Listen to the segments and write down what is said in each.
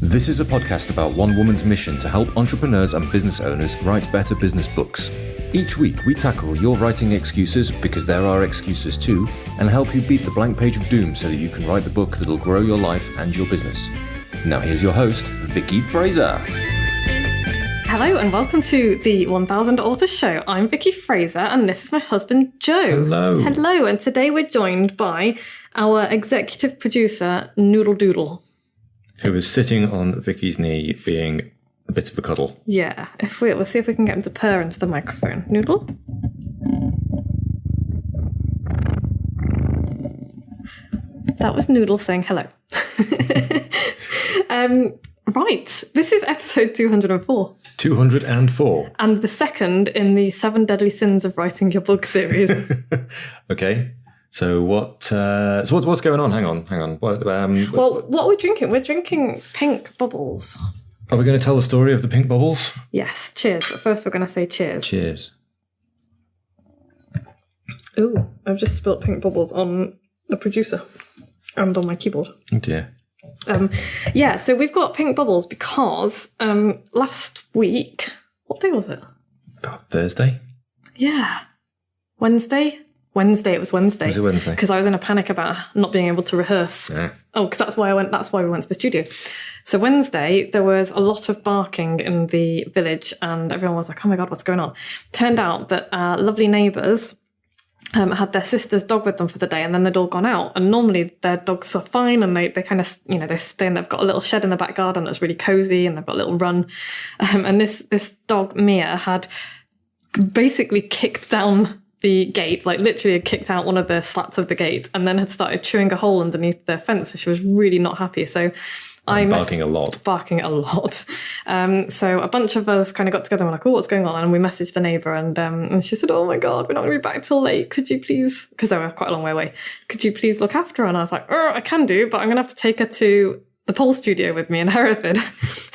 This is a podcast about one woman's mission to help entrepreneurs and business owners write better business books. Each week, we tackle your writing excuses, because there are excuses too, and help you beat the blank page of doom so that you can write the book that'll grow your life and your business. Now here's your host, Vicky Fraser. Hello and welcome to the 1000 Authors Show. I'm Vicky Fraser and this is my husband, Joe. Hello. Hello, and today we're joined by our executive producer, Noodle Doodle. Who is sitting on Vicky's knee being a bit of a cuddle. Yeah, we'll see if we can get him to purr into the microphone. Noodle? That was Noodle saying hello. Right, this is episode 204. 204. And the second in the 7 Deadly Sins of Writing Your Book series. Okay. So what's going on? Hang on. What are we drinking? We're drinking pink bubbles. Are we going to tell the story of the pink bubbles? Yes, cheers. But first we're going to say cheers. Cheers. Ooh, I've just spilled pink bubbles on the producer and on my keyboard. Oh dear. Yeah, so we've got pink bubbles because last week, what day was it? About Thursday? Yeah. Wednesday? It was Wednesday. Was it Wednesday? Because I was in a panic about not being able to rehearse. Yeah. Oh, because that's why we went to the studio. So Wednesday, there was a lot of barking in the village and everyone was like, oh my God, what's going on? Turned out that our lovely neighbours had their sister's dog with them for the day and then they'd all gone out. And normally their dogs are fine and they kind of, they stay and they've got a little shed in the back garden that's really cosy and they've got a little run. And this dog, Mia, had basically kicked down the gate, like literally had kicked out one of the slats of the gate and then had started chewing a hole underneath the fence. So she was really not happy. So barking a lot. So a bunch of us kind of got together and were like, oh, what's going on? And we messaged the neighbour and she said, oh my God, we're not going to be back till late. Could you please, because they were quite a long way away, could you please look after her? And I was like, oh, I can do, but I'm going to have to take her to the pole studio with me in Hereford.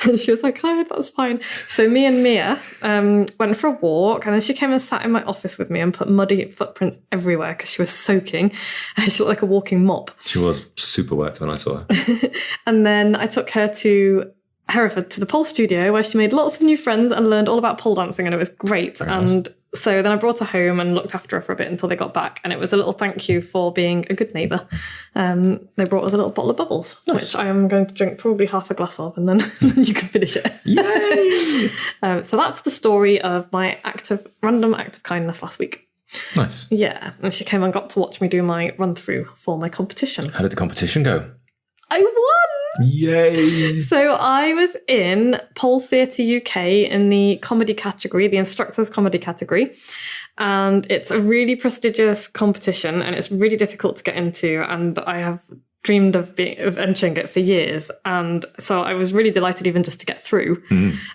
And she was like, oh, that's fine. So me and Mia went for a walk and then she came and sat in my office with me and put muddy footprints everywhere because she was soaking. And she looked like a walking mop. She was super wet when I saw her. And then I took her to Hereford to the pole studio where she made lots of new friends and learned all about pole dancing and it was great. Very nice. And so then I brought her home and looked after her for a bit until they got back. And it was a little thank you for being a good neighbour. They brought us a little bottle of bubbles, nice. Which I am going to drink probably half a glass of and then you can finish it. Yay! So that's the story of my random act of kindness last week. Nice. Yeah. And she came and got to watch me do my run through for my competition. How did the competition go? I won! Yay! So I was in Pole Theatre UK in the comedy category, the instructors comedy category. And it's a really prestigious competition and it's really difficult to get into. And I have dreamed of entering it for years. And so I was really delighted even just to get through,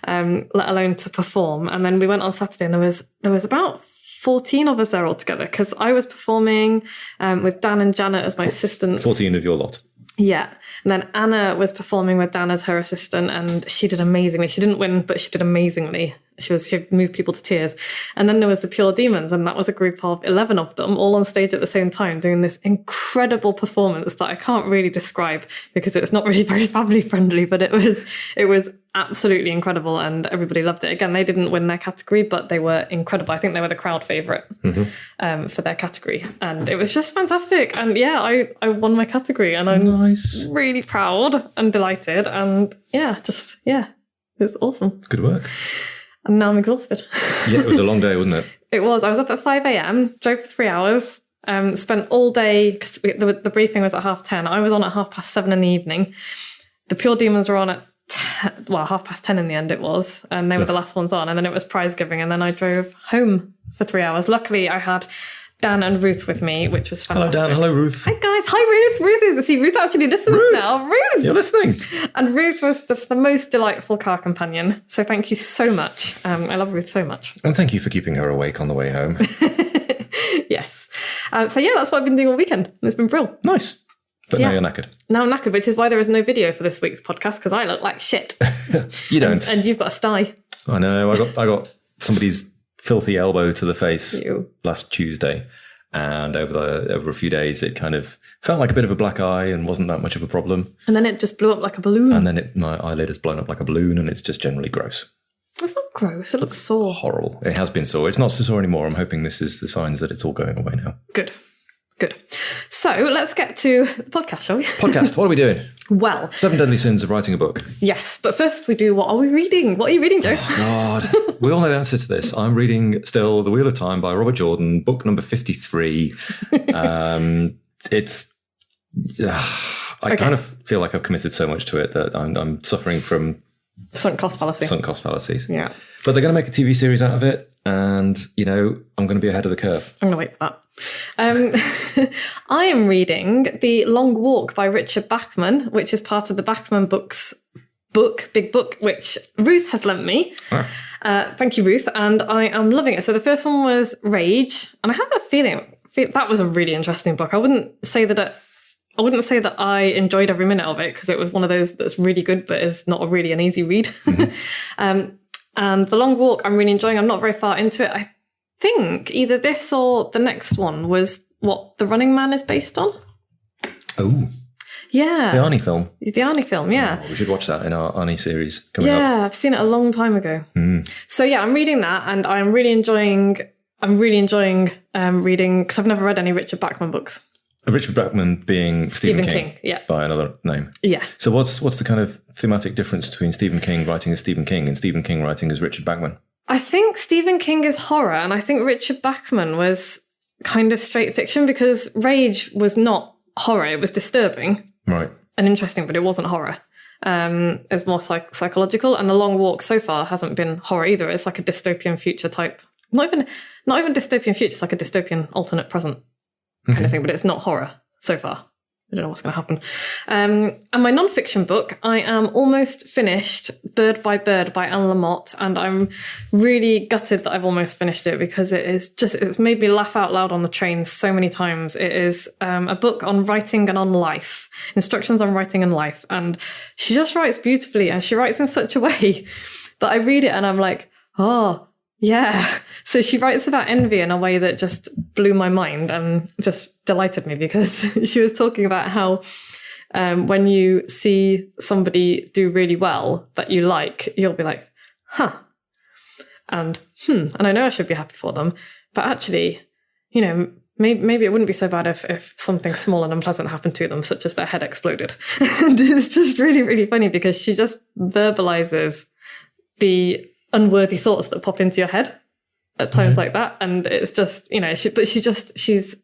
let alone to perform. And then we went on Saturday and there was about 14 of us there all together because I was performing with Dan and Janet as my assistants. 14 of your lot. Yeah. And then Anna was performing with Dan as her assistant and she did amazingly. She didn't win, but she did amazingly. She moved people to tears. And then there was the Pure Demons and that was a group of 11 of them all on stage at the same time doing this incredible performance that I can't really describe because it's not really very family friendly, but it was absolutely incredible and everybody loved it. Again, they didn't win their category, but they were incredible. I think they were the crowd favourite for their category. And it was just fantastic. And yeah, I won my category and I'm really proud and delighted. And it's awesome. Good work. And now I'm exhausted. Yeah, it was a long day, wasn't it? It was. I was up at 5 a.m, drove for 3 hours, spent all day, because the briefing was at 10:30. I was on at 7:30 in the evening. The Pure Demons were on at 10:30 in the end it was, and they were the last ones on, and then it was prize giving, and then I drove home for 3 hours. Luckily, I had Dan and Ruth with me, which was fantastic. Hello, Dan. Hello, Ruth. Hi, guys. Hi, Ruth. Ruth actually listens now. Ruth! You're listening. And Ruth was just the most delightful car companion. So thank you so much. I love Ruth so much. And thank you for keeping her awake on the way home. Yes. So yeah, that's what I've been doing all weekend. It's been brilliant. Nice. But now you're knackered. Now I'm knackered, which is why there is no video for this week's podcast, because I look like shit. You don't. And you've got a sty. I know. I got somebody's filthy elbow to the face last Tuesday. And over a few days, it kind of felt like a bit of a black eye and wasn't that much of a problem. And then it just blew up like a balloon. And then my eyelid has blown up like a balloon, and it's just generally gross. It's not gross. It looks sore. Horrible. It has been sore. It's not so sore anymore. I'm hoping this is the signs that it's all going away now. Good. So let's get to the podcast, shall we? Podcast. What are we doing? Well, 7 Deadly Sins of Writing a Book. Yes, but first we do, what are we reading? What are you reading, Joe? Oh, God. We all know the answer to this. I'm reading still The Wheel of Time by Robert Jordan, book number 53. It's... I kind of feel like I've committed so much to it that I'm suffering from... Sunk cost fallacy. Sunk cost fallacies. Yeah. But they're going to make a TV series out of it, and, I'm going to be ahead of the curve. I'm going to wait for that. I am reading The Long Walk by Richard Bachman, which is part of the Bachman Books big book, which Ruth has lent me. Thank you, Ruth. And I am loving it. So the first one was Rage, and I have a feeling that was a really interesting book. I wouldn't say that I enjoyed every minute of it, because it was one of those that's really good, but is not really an easy read. Mm-hmm. And The Long Walk, I'm really enjoying. I'm not very far into it. I think either this or the next one was what The Running Man is based on. Oh. Yeah. The Arnie film. The Arnie film, yeah. Oh, we should watch that in our Arnie series coming up. Yeah, I've seen it a long time ago. Mm. So yeah, I'm reading that, and I'm really enjoying reading, because I've never read any Richard Bachman books. Richard Bachman being Stephen King, yeah, by another name. Yeah. So what's the kind of thematic difference between Stephen King writing as Stephen King and Stephen King writing as Richard Bachman? I think Stephen King is horror, and I think Richard Bachman was kind of straight fiction, because Rage was not horror. It was disturbing, right, and interesting, but it wasn't horror. It's more psychological, and The Long Walk so far hasn't been horror either. It's like a dystopian future type. Not even dystopian future. It's like a dystopian alternate present kind of thing, but it's not horror so far. I don't know what's going to happen. And my non-fiction book, I am almost finished, Bird by Bird by Anne Lamott, and I'm really gutted that I've almost finished it, because it's made me laugh out loud on the train so many times. It is a book on writing and on life, instructions on writing and life, and she just writes beautifully, and she writes in such a way that I read it and I'm like, oh, yeah. So she writes about envy in a way that just blew my mind and just delighted me, because she was talking about how when you see somebody do really well that you like, you'll be like, huh. And I know I should be happy for them, but actually, maybe it wouldn't be so bad if something small and unpleasant happened to them, such as their head exploded. And it's just really, really funny, because she just verbalizes the unworthy thoughts that pop into your head at times like that, and it's just she's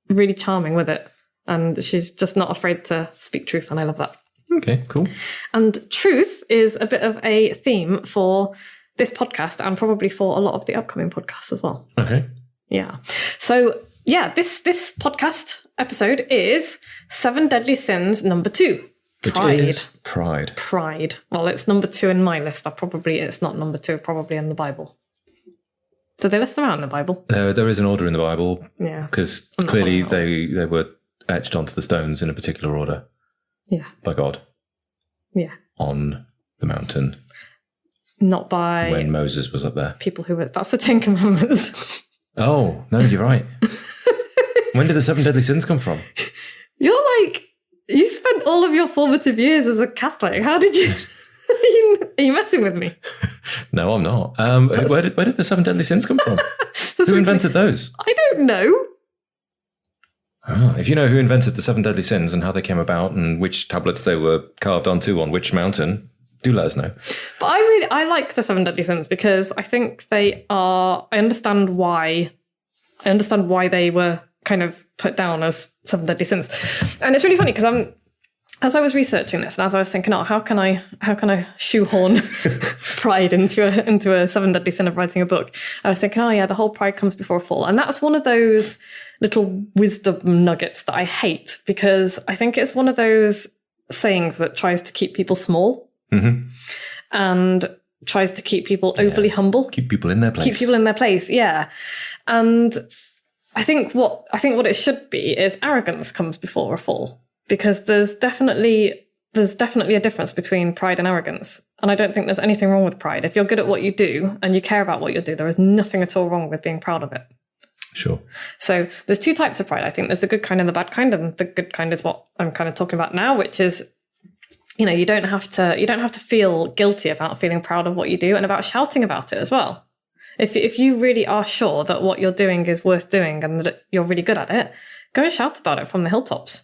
really charming with it, and she's just not afraid to speak truth, and I love that. Okay, cool. And truth is a bit of a theme for this podcast, and probably for a lot of the upcoming podcasts as well. Okay. Yeah. So yeah, this podcast episode is 7 Deadly Sins number 2. Pride. Which is pride. Pride. Well, it's number 2 in my list. It's not number 2, probably in the Bible. Do they list them out in the Bible? There is an order in the Bible. Yeah. Because clearly they were etched onto the stones in a particular order. Yeah. By God. Yeah. On the mountain. Not by... when Moses was up there. People who were... That's the 10 Commandments. Oh, no, you're right. When did the 7 Deadly Sins come from? You're like... You spent all of your formative years as a Catholic. How did you... Are you messing with me? No, I'm not. Where did the 7 Deadly Sins come from? Who invented those? I don't know. Oh, if you know who invented the 7 Deadly Sins and how they came about and which tablets they were carved onto on which mountain, do let us know. But I like the 7 Deadly Sins, because I think they are... I understand why they were kind of put down as 7 Deadly Sins. And it's really funny, because as I was researching this, and as I was thinking, how can I shoehorn pride into a 7 Deadly Sin of writing a book? I was thinking, the whole pride comes before a fall. And that's one of those little wisdom nuggets that I hate, because I think it's one of those sayings that tries to keep people small, and tries to keep people overly humble. Keep people in their place. Yeah. And I think what it should be is arrogance comes before a fall, because there's definitely a difference between pride and arrogance. And I don't think there's anything wrong with pride. If you're good at what you do and you care about what you do, there is nothing at all wrong with being proud of it. Sure. So there's two types of pride. I think there's the good kind and the bad kind, and the good kind is what I'm kind of talking about now, which is, you don't have to feel guilty about feeling proud of what you do and about shouting about it as well. If you really are sure that what you're doing is worth doing and that you're really good at it, go and shout about it from the hilltops.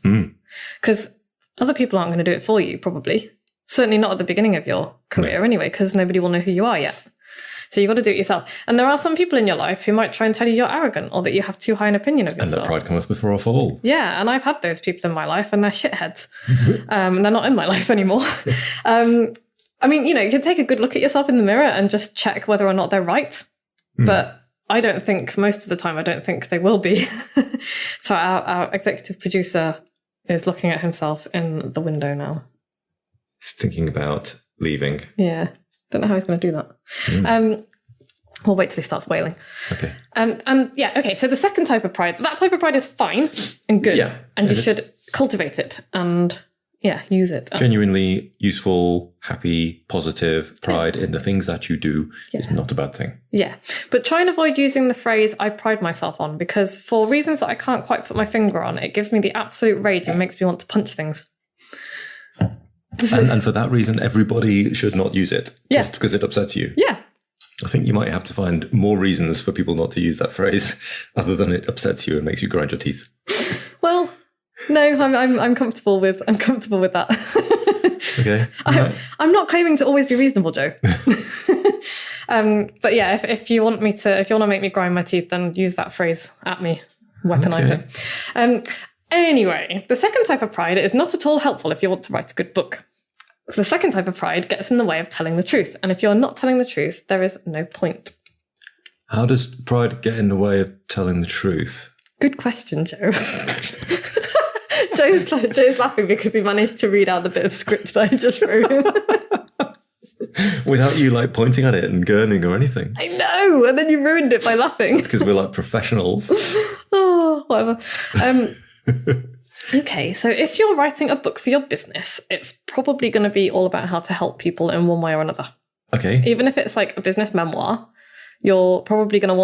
Because other people aren't going to do it for you, probably. Certainly not at the beginning of your career anyway, because nobody will know who you are yet. So you've got to do it yourself. And there are some people in your life who might try and tell you you're arrogant or that you have too high an opinion of yourself. And that pride cometh before a fall. Yeah, and I've had those people in my life and they're shitheads. And they're not in my life anymore. I mean, you can take a good look at yourself in the mirror and just check whether or not they're right. But I don't think, most of the time, I don't think they will be. So our executive producer is looking at himself in the window now. He's thinking about leaving. Yeah. Don't know how he's going to do that. We'll wait till he starts wailing. Okay. Okay. So the second type of pride, that type of pride is fine and good. Yeah. And you should cultivate it and use it. Genuinely useful, happy, positive pride in the things that you do is not a bad thing. Yeah. But try and avoid using the phrase I pride myself on, because for reasons that I can't quite put my finger on, it gives me the absolute rage and makes me want to punch things. And for that reason, everybody should not use it just because it upsets you. Yeah. I think you might have to find more reasons for people not to use that phrase other than it upsets you and makes you grind your teeth. Well, no, I'm comfortable with that. Okay. I'm not claiming to always be reasonable, Joe. But yeah, if you want to make me grind my teeth, then use that phrase at me, weaponize it. Anyway, the second type of pride is not at all helpful if you want to write a good book. The second type of pride gets in the way of telling the truth. And if you're not telling the truth, there is no point. How does pride get in the way of telling the truth? Good question, Joe. Joe's laughing because he managed to read out the bit of script that I just wrote him. Without you pointing at it and gurning or anything. I know, and then you ruined it by laughing. It's because we're professionals. Oh, whatever. Okay, so if you're writing a book for your business, it's probably going to be all about how to help people in one way or another. Okay. Even if it's a business memoir, you're probably going to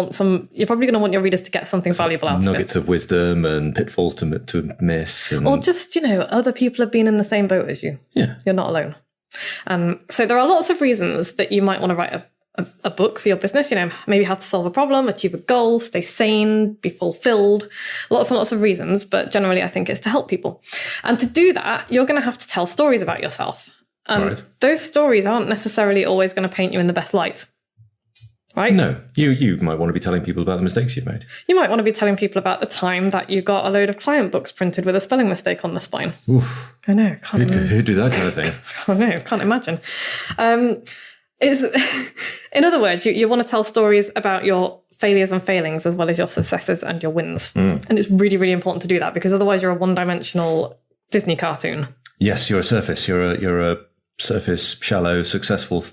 want your readers to get something valuable out of it. Nuggets of wisdom and pitfalls to miss. Or just, other people have been in the same boat as you. Yeah. You're not alone. So there are lots of reasons that you might want to write a book for your business, maybe how to solve a problem, achieve a goal, stay sane, be fulfilled, lots and lots of reasons. But generally, I think it's to help people. And to do that, you're going to have to tell stories about yourself. And those stories aren't necessarily always going to paint you in the best light. Right? No, you might want to be telling people about the mistakes you've made. You might want to be telling people about the time that you got a load of client books printed with a spelling mistake on the spine. Oof. I know. Who'd do that kind of thing? I know. Can't imagine. In other words, you want to tell stories about your failures and failings as well as your successes and your wins. And it's really, really important to do that, because otherwise you're a one-dimensional Disney cartoon. Yes, you're a surface. You're a surface, shallow, successful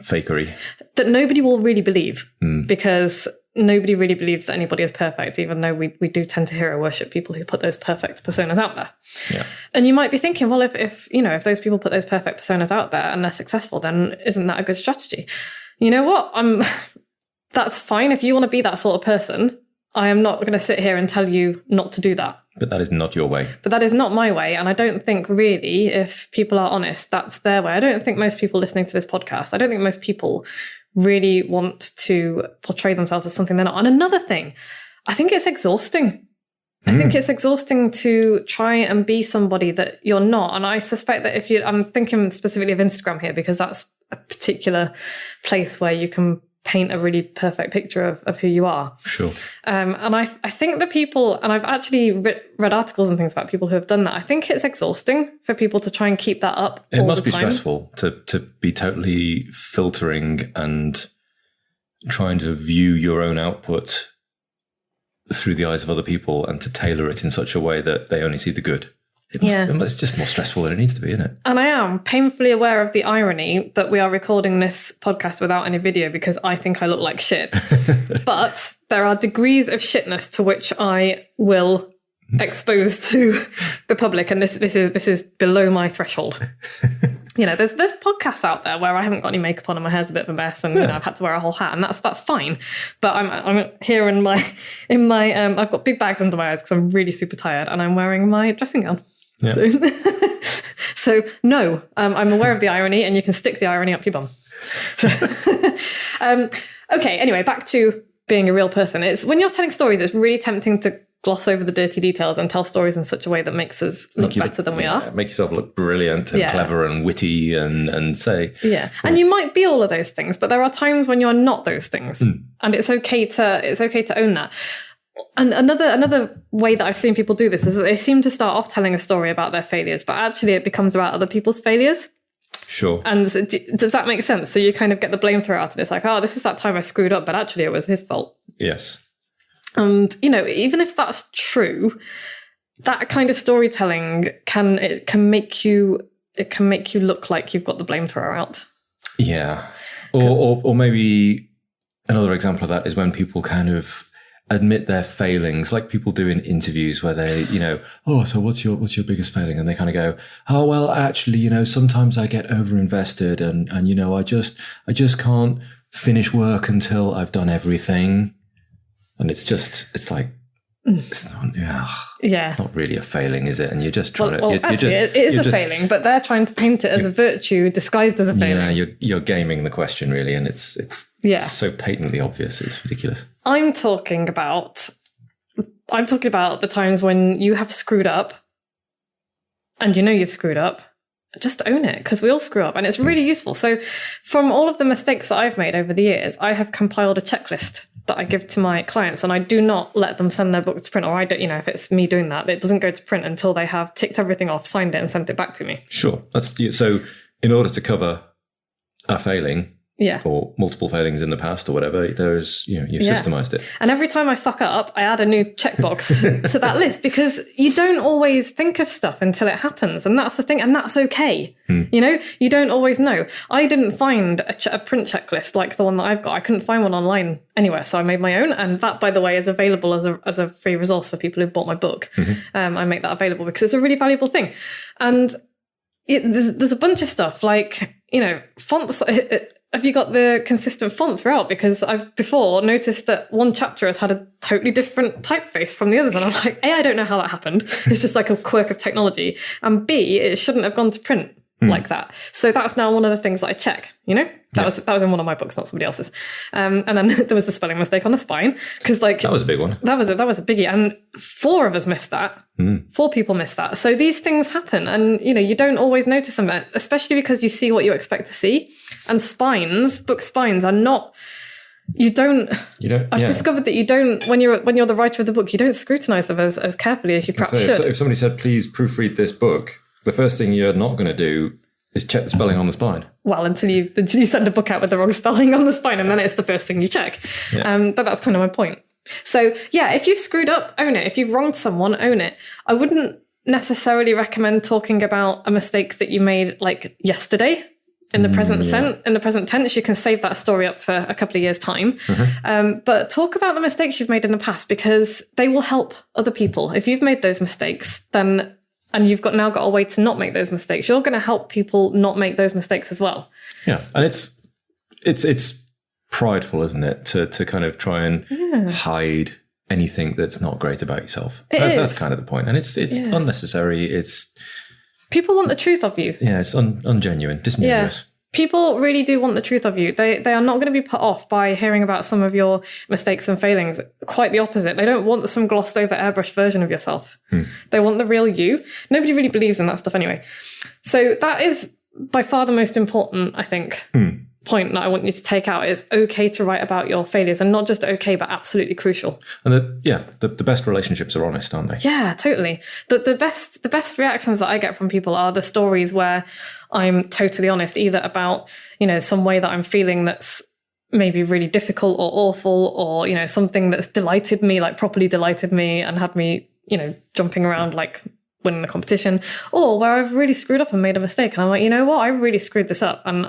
fakery. That nobody will really believe, because nobody really believes that anybody is perfect, even though we do tend to hero worship people who put those perfect personas out there. Yeah. And you might be thinking, well, if those people put those perfect personas out there and they're successful, then isn't that a good strategy? You know what? That's fine. If you want to be that sort of person, I am not going to sit here and tell you not to do that. But that is not your way. But that is not my way. And I don't think really, if people are honest, that's their way. I don't think most people listening to this podcast, I don't think most people really want to portray themselves as something they're not. And another thing, I think it's exhausting. I think it's exhausting to try and be somebody that you're not. And I suspect that I'm thinking specifically of Instagram here, because that's a particular place where you can paint a really perfect picture of who you are. Sure. And I think that people, and I've actually read articles and things about people who have done that, I think it's exhausting for people to try and keep that up all the time. It must be stressful to be totally filtering and trying to view your own output through the eyes of other people and to tailor it in such a way that they only see the good. It's just more stressful than it needs to be, isn't it? And I am painfully aware of the irony that we are recording this podcast without any video, because I think I look like shit. But there are degrees of shitness to which I will expose to the public, and this is below my threshold. there's podcasts out there where I haven't got any makeup on and my hair's a bit of a mess, and I've had to wear a whole hat, and that's fine. But I'm here in my I've got big bags under my eyes because I'm really super tired, and I'm wearing my dressing gown. Yeah. So no, I'm aware of the irony, and you can stick the irony up your bum. So, okay. Anyway, back to being a real person. It's when you're telling stories, it's really tempting to gloss over the dirty details and tell stories in such a way that makes us look better than we are. Make yourself look brilliant and clever and witty and say. Yeah. And you might be all of those things, but there are times when you're not those things. And it's okay to own that. And another way that I've seen people do this is that they seem to start off telling a story about their failures, but actually it becomes about other people's failures. Sure. And does that make sense? So you kind of get the blame thrown out of it. It's like, oh, this is that time I screwed up, but actually it was his fault. Yes. And, even if that's true, that kind of storytelling can make you look like you've got the blame thrower out. Yeah. Or maybe another example of that is when people kind of admit their failings, like people do in interviews where they, oh, so what's your biggest failing? And they kind of go, oh, well, actually, sometimes I get overinvested and I just can't finish work until I've done everything. And it's like, it's not, it's not really a failing, is it? And you're just trying it is a failing, but they're trying to paint it as a virtue disguised as a failing. Yeah, you're gaming the question, really, and it's so patently obvious. It's ridiculous. I'm talking about the times when you have screwed up, and you've screwed up. Just own it, because we all screw up, and it's really useful. So from all of the mistakes that I've made over the years, I have compiled a checklist that I give to my clients, and I do not let them send their book to print, or I don't, if it's me doing that, it doesn't go to print until they have ticked everything off, signed it, and sent it back to me. Sure. So in order to cover a failing, or multiple failings in the past or whatever, there's, you've systemized it. And every time I fuck up, I add a new checkbox to that list, because you don't always think of stuff until it happens. And that's the thing. And that's okay. You don't always know. I didn't find a print checklist like the one that I've got. I couldn't find one online anywhere. So I made my own. And that, by the way, is available as a free resource for people who bought my book. I make that available because it's a really valuable thing. And there's a bunch of stuff like, fonts. Have you got the consistent font throughout? Because I've before noticed that one chapter has had a totally different typeface from the others. And I'm like, A, I don't know how that happened. It's just like a quirk of technology. And B, it shouldn't have gone to print like that. So that's now one of the things that I check, That was in one of my books, not somebody else's. And then there was the spelling mistake on the spine. Because that was a big one. That was a biggie. And 4 of us missed that. 4 people missed that. So these things happen. And, you don't always notice them, especially because you see what you expect to see. And book spines are not... I've discovered that you don't, when you're the writer of the book, you don't scrutinize them as carefully as you perhaps should. If somebody said, please proofread this book, the first thing you're not going to do is check the spelling on the spine. Well, until you send a book out with the wrong spelling on the spine, and then it's the first thing you check. Yeah. But that's kind of my point. So yeah, if you've screwed up, own it. If you've wronged someone, own it. I wouldn't necessarily recommend talking about a mistake that you made like yesterday. In the present tense, you can save that story up for a couple of years' time. But talk about the mistakes you've made in the past, because they will help other people. If you've made those mistakes, then and you've now got a way to not make those mistakes, you're going to help people not make those mistakes as well. Yeah, and it's prideful, isn't it, to kind of try and hide anything that's not great about yourself. That's kind of the point, and it's unnecessary. People want the truth of you. Yeah, it's ungenuine, disingenuous. Yeah. People really do want the truth of you. They are not going to be put off by hearing about some of your mistakes and failings. Quite the opposite. They don't want some glossed over airbrushed version of yourself. They want the real you. Nobody really believes in that stuff anyway. So that is by far the most important, I think, point that I want you to take out. Is okay to write about your failures, and not just okay, but absolutely crucial. And the best relationships are honest, aren't they? Yeah, totally. The best reactions that I get from people are the stories where I'm totally honest, either about, some way that I'm feeling that's maybe really difficult or awful, or, something that's delighted me, like properly delighted me and had me, jumping around like winning the competition, or where I've really screwed up and made a mistake. And I'm like, you know what? I really screwed this up, and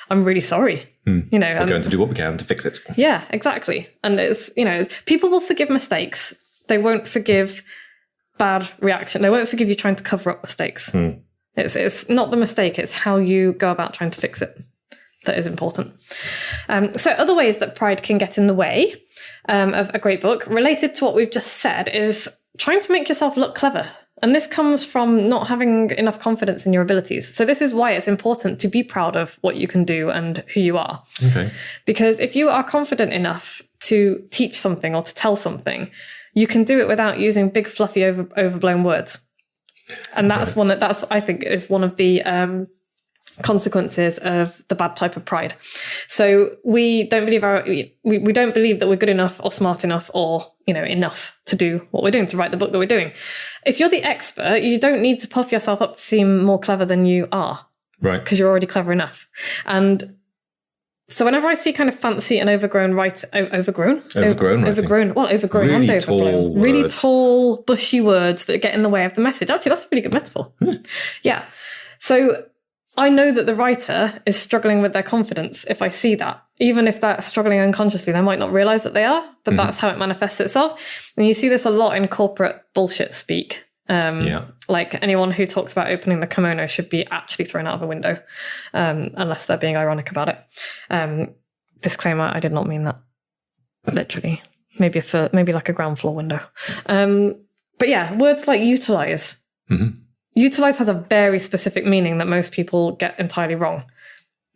I'm really sorry. We're going to do what we can to fix it. Yeah, exactly. And it's, people will forgive mistakes. They won't forgive bad reaction. They won't forgive you trying to cover up mistakes. It's not the mistake, it's how you go about trying to fix it that is important. So other ways that pride can get in the way of a great book, related to what we've just said, is trying to make yourself look clever. And this comes from not having enough confidence in your abilities. So this is why it's important to be proud of what you can do and who you are. Okay. Because if you are confident enough to teach something or to tell something, you can do it without using big, fluffy, overblown words. And that's I think is one of the consequences of the bad type of pride. So we don't believe we don't believe that we're good enough or smart enough or, enough to do what we're doing, to write the book that we're doing. If you're the expert, you don't need to puff yourself up to seem more clever than you are. Right. Because you're already clever enough. And so whenever I see kind of fancy and overgrown writing. Well, overgrown really and overblown. Tall really words. Tall, bushy words that get in the way of the message. Actually, that's a really good metaphor. Yeah. So I know that the writer is struggling with their confidence if I see that. Even if they're struggling unconsciously, they might not realize that they are, but that's how it manifests itself. And you see this a lot in corporate bullshit speak. Like anyone who talks about opening the kimono should be actually thrown out of a window, unless they're being ironic about it. Disclaimer, I did not mean that literally. Maybe like a ground floor window. But yeah, words like utilize. Mm-hmm. Utilize has a very specific meaning that most people get entirely wrong.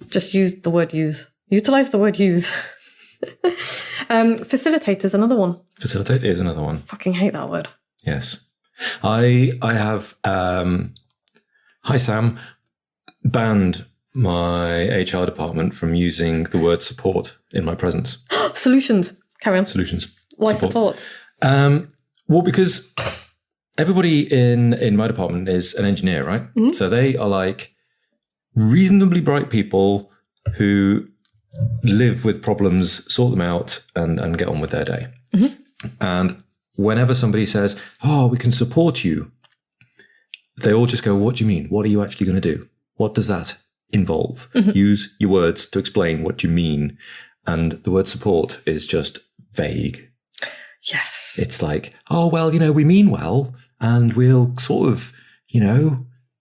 Just use the word use. Utilize the word use. Facilitate is another one. Facilitate is another one. Fucking hate that word. Yes. I have, hi Sam, banned my HR department from using the word support in my presence. Solutions. Carry on. Solutions. Why support? Well, because everybody in my department is an engineer, right? Mm-hmm. So they are like reasonably bright people who live with problems, sort them out, and get on with their day. Mm-hmm. And whenever somebody says, "Oh, we can support you," they all just go, "What do you mean? What are you actually going to do? What does that involve?" Mm-hmm. Use your words to explain what you mean. And the word support is just vague. Yes. It's like, "Oh, well, we mean well, and we'll sort of,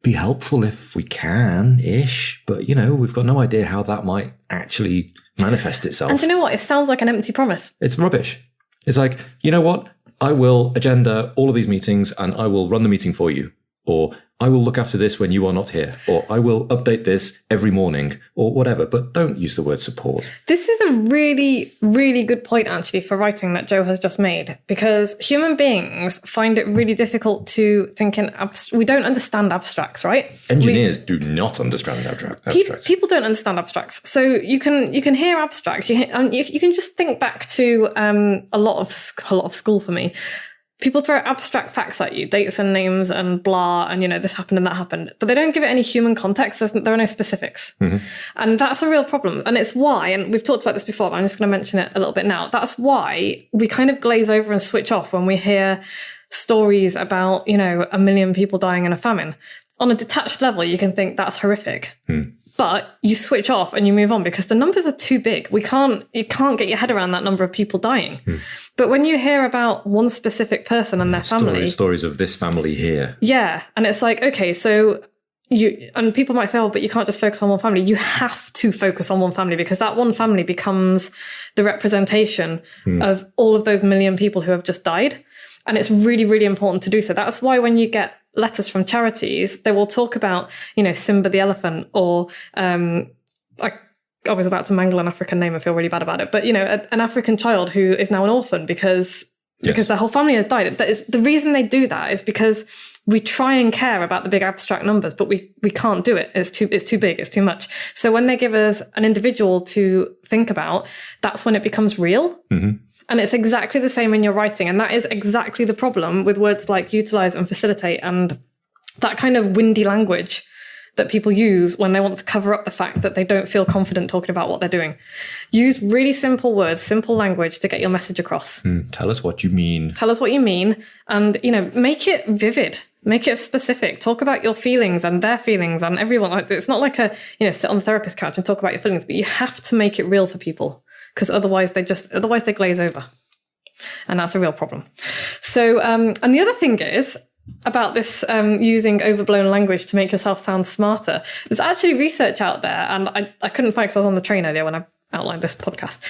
be helpful if we can-ish, but, we've got no idea how that might actually manifest itself." And do you know what? It sounds like an empty promise. It's rubbish. It's like, you know what? I will agenda all of these meetings and I will run the meeting for you. Or I will look after this when you are not here. Or I will update this every morning or whatever. But don't use the word support. This is a really, really good point, actually, for writing that Joe has just made. Because human beings find it really difficult to think in we don't understand abstracts, right? Engineers do not understand abstracts. People don't understand abstracts. So you can hear abstracts. You can just think back to a lot of school for me. People throw abstract facts at you, dates and names and blah, and, this happened and that happened. But they don't give it any human context. There are no specifics. Mm-hmm. And that's a real problem. And it's why, and we've talked about this before, but I'm just going to mention it a little bit now. That's why we kind of glaze over and switch off when we hear stories about, 1 million people dying in a famine. On a detached level, you can think that's horrific. Mm. But you switch off and you move on because the numbers are too big. You can't get your head around that number of people dying. Hmm. But when you hear about one specific person and their family... Stories of this family here. Yeah. And it's like, okay, so and people might say, "Oh, but you can't just focus on one family." You have to focus on one family because that one family becomes the representation of all of those 1 million people who have just died. And it's really, really important to do so. That's why when you get letters from charities, they will talk about, Simba the elephant, or I was about to mangle an African name. I feel really bad about it. But, an African child who is now an orphan because their whole family has died. The reason they do that is because we try and care about the big abstract numbers, but we can't do it. It's too big. It's too much. So when they give us an individual to think about, that's when it becomes real. Mm-hmm. And it's exactly the same in your writing. And that is exactly the problem with words like utilize and facilitate and that kind of windy language that people use when they want to cover up the fact that they don't feel confident talking about what they're doing. Use really simple words, simple language to get your message across. Tell us what you mean. Tell us what you mean. And, make it vivid. Make it specific. Talk about your feelings and their feelings and everyone. It's not like sit on the therapist couch and talk about your feelings, but you have to make it real for people. Because otherwise they glaze over. And that's a real problem. So, and the other thing is, about this using overblown language to make yourself sound smarter. There's actually research out there, and I couldn't find it because I was on the train earlier when I outlined this podcast.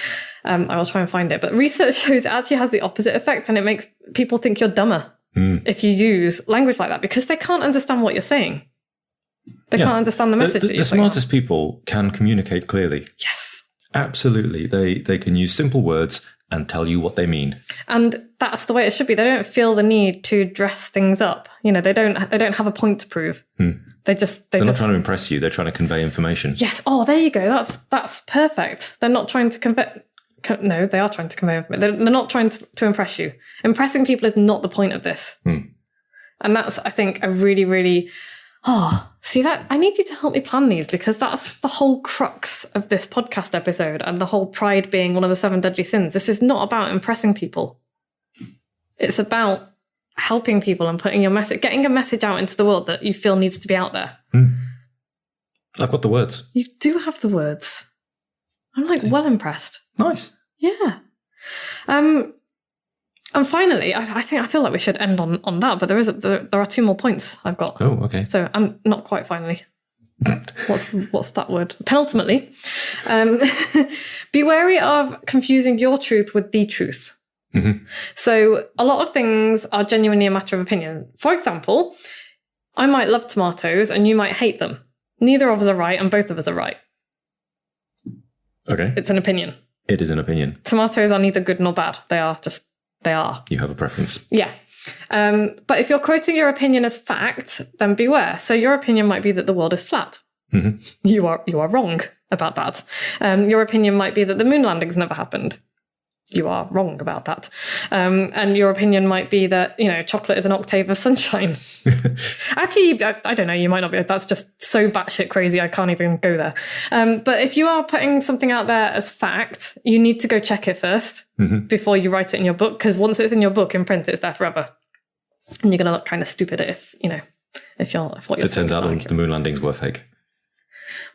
I will try and find it. But research shows it actually has the opposite effect, and it makes people think you're dumber if you use language like that, because they can't understand what you're saying. They can't understand the message that you're The saying. smartest people can communicate clearly. Yes. Absolutely. They can use simple words and tell you what they mean. And that's the way it should be. They don't feel the need to dress things up. You know, they don't have a point to prove. They're not trying to impress you. They're trying to convey information. Yes. Oh, there you go. That's perfect. They're not trying to convey. No, they are trying to convey information. They're not trying to impress you. Impressing people is not the point of this. And that's, I think, a really, really... see that? I need you to help me plan these, because that's the whole crux of this podcast episode, and the whole pride being one of the 7 deadly sins. This is not about impressing people. It's about helping people and putting your message, getting a message out into the world that you feel needs to be out there. I've got the words. You do have the words. I'm well impressed. Nice. Yeah. And finally, I feel like we should end on that, but there are 2 more points I've got. Oh, okay. So, and not quite finally. What's that word? Penultimately, be wary of confusing your truth with the truth. So a lot of things are genuinely a matter of opinion. For example, I might love tomatoes and you might hate them. Neither of us are right and both of us are right. Okay. It's an opinion. It is an opinion. Tomatoes are neither good nor bad. They are. You have a preference. Yeah. But if you're quoting your opinion as fact, then beware. So your opinion might be that the world is flat. You are wrong about that. Your opinion might be that the moon landings never happened. You are wrong about that. And your opinion might be that, chocolate is an octave of sunshine. Actually, I don't know, you might not be. That's just so batshit crazy, I can't even go there. But if you are putting something out there as fact, you need to go check it first before you write it in your book, because once it's in your book in print, it's there forever. And you're going to look kind of stupid if what you're It turns out the moon landings were fake.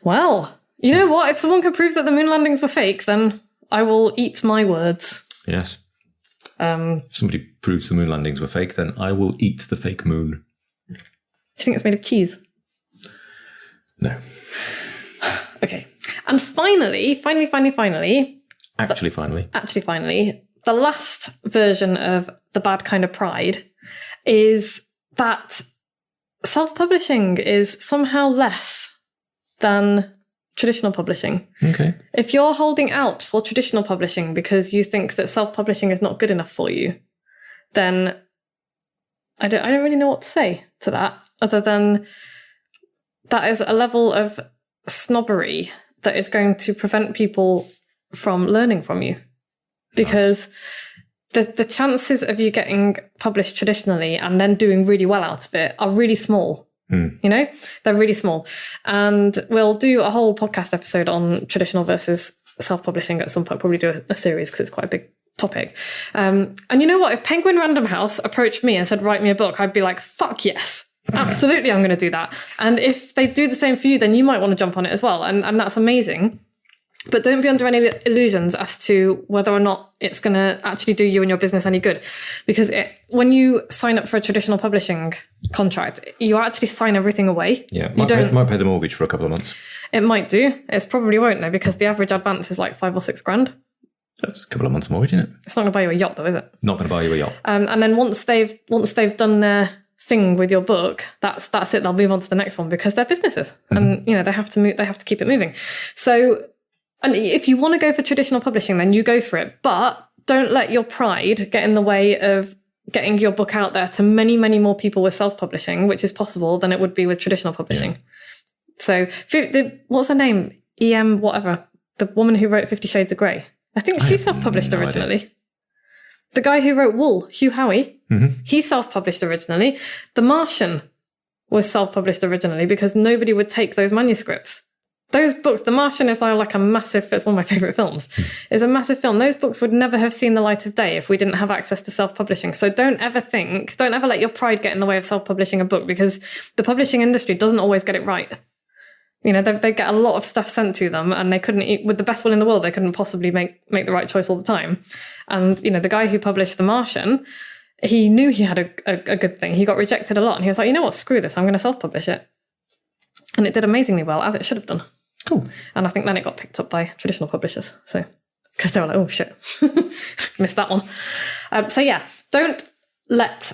Well, you know what? If someone can prove that the moon landings were fake, then I will eat my words. Yes. If somebody proves the moon landings were fake, then I will eat the fake moon. Do you think it's made of cheese? No. Okay. And finally, Actually, finally, the last version of the bad kind of pride is that self-publishing is somehow less than traditional publishing. Okay. If you're holding out for traditional publishing because you think that self-publishing is not good enough for you, then I don't really know what to say to that, other than that is a level of snobbery that is going to prevent people from learning from you. Because the chances of you getting published traditionally and then doing really well out of it are really small. They're really small. And we'll do a whole podcast episode on traditional versus self-publishing at some point, probably do a series because it's quite a big topic. And you know what? If Penguin Random House approached me and said, write me a book, I'd be like, fuck yes. Absolutely, I'm going to do that. And if they do the same for you, then you might want to jump on it as well. And that's amazing. But don't be under any illusions as to whether or not it's going to actually do you and your business any good. Because when you sign up for a traditional publishing contract, you actually sign everything away. Yeah, might pay the mortgage for a couple of months. It might do. It probably won't though, because the average advance is like $5,000 or $6,000. That's a couple of months mortgage, isn't it? It's not going to buy you a yacht though, is it? Not going to buy you a yacht. And then once they've done their thing with your book, that's it. They'll move on to the next one because they're businesses, and they have to move. They have to keep it moving. So. And if you want to go for traditional publishing, then you go for it. But don't let your pride get in the way of getting your book out there to many, many more people with self-publishing, which is possible than it would be with traditional publishing. Yeah. So what's her name? E.M. whatever. The woman who wrote 50 Shades of Grey. I think she self-published originally. Idea. The guy who wrote Wool, Hugh Howey, he self-published originally. The Martian was self-published originally because nobody would take those manuscripts. Those books, The Martian is now like it's one of my favourite films. It's a massive film. Those books would never have seen the light of day if we didn't have access to self-publishing. So don't ever let your pride get in the way of self-publishing a book, because the publishing industry doesn't always get it right. They get a lot of stuff sent to them, and they couldn't, with the best will in the world, they couldn't possibly make the right choice all the time. And, the guy who published The Martian, he knew he had a good thing. He got rejected a lot, and he was like, you know what, screw this, I'm going to self-publish it. And it did amazingly well, as it should have done. Cool. And I think then it got picked up by traditional publishers. So, because they were like, oh shit, missed that one. So yeah, don't let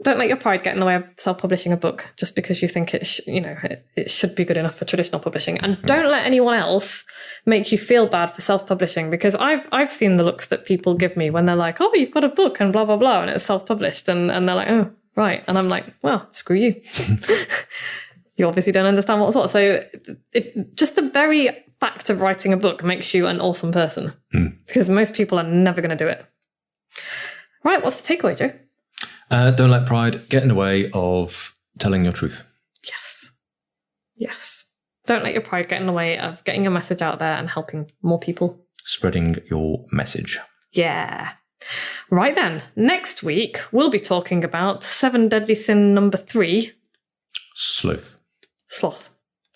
your pride get in the way of self-publishing a book just because you think it should be good enough for traditional publishing. And don't let anyone else make you feel bad for self-publishing, because I've seen the looks that people give me when they're like, oh, you've got a book and blah, blah, blah, and it's self-published. And they're like, oh, right. And I'm like, well, screw you. You obviously don't understand what's what. So if just the very fact of writing a book makes you an awesome person, because most people are never going to do it. Right. What's the takeaway, Joe? Don't let pride get in the way of telling your truth. Yes. Don't let your pride get in the way of getting your message out there and helping more people. Spreading your message. Yeah. Right then, next week, we'll be talking about 7 Deadly Sin number 3. Sloth.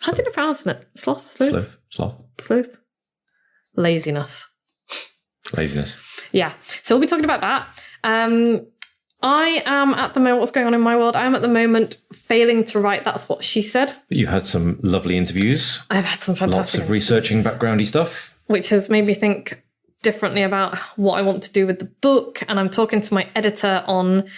How did you pronounce it? Sloth? Laziness. Yeah. So we'll be talking about that. I am at the moment, what's going on in my world? I am at the moment failing to write That's What She Said. You've had some lovely interviews. I've had some fantastic Lots of researching backgroundy stuff. Which has made me think differently about what I want to do with the book. And I'm talking to my editor on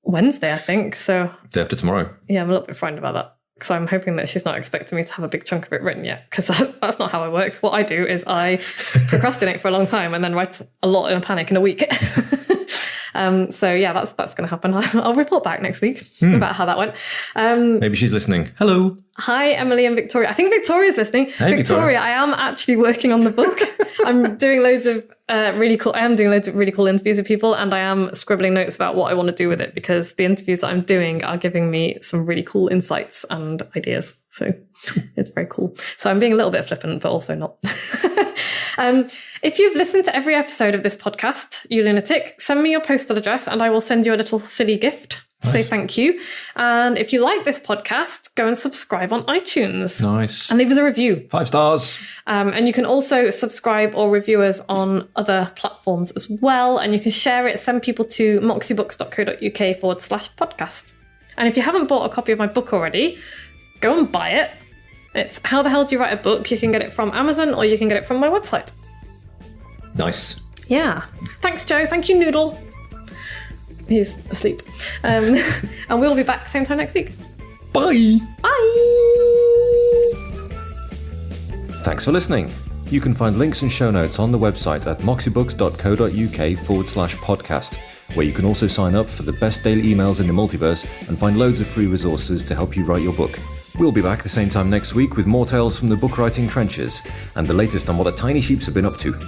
Wednesday, I think. So Day after tomorrow. Yeah, I'm a little bit frightened about that, because I'm hoping that she's not expecting me to have a big chunk of it written yet, because that's not how I work. What I do is I procrastinate for a long time and then write a lot in a panic in a week. So yeah, that's going to happen. I'll report back next week about how that went. Maybe she's listening. Hello. Hi, Emily and Victoria. I think Victoria's listening. Hey, Victoria. I am actually working on the book. I'm doing loads of really cool interviews with people, and I am scribbling notes about what I want to do with it, because the interviews that I'm doing are giving me some really cool insights and ideas. So it's very cool. So I'm being a little bit flippant, but also not. If you've listened to every episode of this podcast, you lunatic, send me your postal address and I will send you a little silly gift to say thank you. And if you like this podcast, go and subscribe on iTunes. Nice. And leave us a review. 5 stars. And you can also subscribe or review us on other platforms as well. And you can share it, send people to moxiebooks.co.uk/podcast. And if you haven't bought a copy of my book already, go and buy it. It's How the Hell Do You Write a Book? You can get it from Amazon or you can get it from my website. Nice. Yeah. Thanks, Joe. Thank you, Noodle. He's asleep. And we'll be back same time next week. Bye. Bye. Thanks for listening. You can find links and show notes on the website at moxiebooks.co.uk/podcast, where you can also sign up for the best daily emails in the multiverse and find loads of free resources to help you write your book. We'll be back the same time next week with more tales from the book writing trenches and the latest on what the tiny sheeps have been up to.